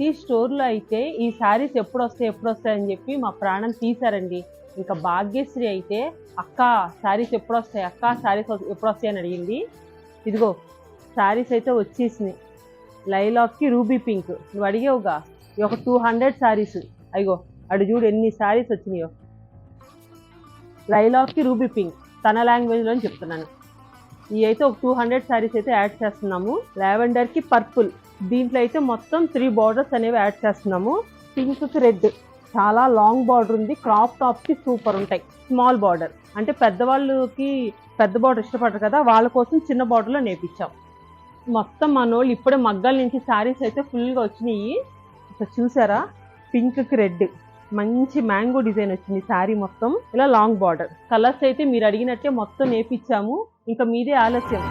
ప్రతి స్టోర్లో అయితే ఈ శారీస్ ఎప్పుడు వస్తాయి అని చెప్పి మా ప్రాణం తీశారండి. ఇంకా భాగ్యశ్రీ అయితే అక్క శారీస్ ఎప్పుడు వస్తాయి, అక్క శారీస్ ఎప్పుడు వస్తాయి అని అడిగింది. ఇదిగో శారీస్ అయితే వచ్చేసినాయి. లైలాక్కి రూబీ పింక్ నువ్వు అడిగావుగా, ఒక 200 శారీస్. అయ్యో అడు చూడు ఎన్ని శారీస్ వచ్చినాయో. లైలాక్కి రూబీ పింక్ తన లాంగ్వేజ్లో చెప్తున్నాను. ఇవి అయితే ఒక 200 శారీస్ అయితే యాడ్ చేస్తున్నాము. లావెండర్కి పర్పుల్, దీంట్లో అయితే మొత్తం 3 బార్డర్స్ అనేవి యాడ్ చేస్తున్నాము. పింక్కి రెడ్, చాలా లాంగ్ బార్డర్ ఉంది. క్రాప్ టాప్కి సూపర్ ఉంటాయి. స్మాల్ బార్డర్ అంటే పెద్దవాళ్ళకి పెద్ద బార్డర్ ఇష్టపడరు కదా, వాళ్ళ కోసం చిన్న బార్డర్లో నేర్పించాం. మొత్తం మనోళ్ళు ఇప్పుడే మగ్గాల నుంచి శారీస్ అయితే ఫుల్గా వచ్చినాయి. ఇక్కడ చూసారా, పింక్కి రెడ్ మంచి మ్యాంగో డిజైన్ వచ్చింది. శారీ మొత్తం ఇలా లాంగ్ బార్డర్. కలర్స్ అయితే మీరు అడిగినట్టే మొత్తం నేర్పించాము. ఇంకా మీదే ఆలస్యం.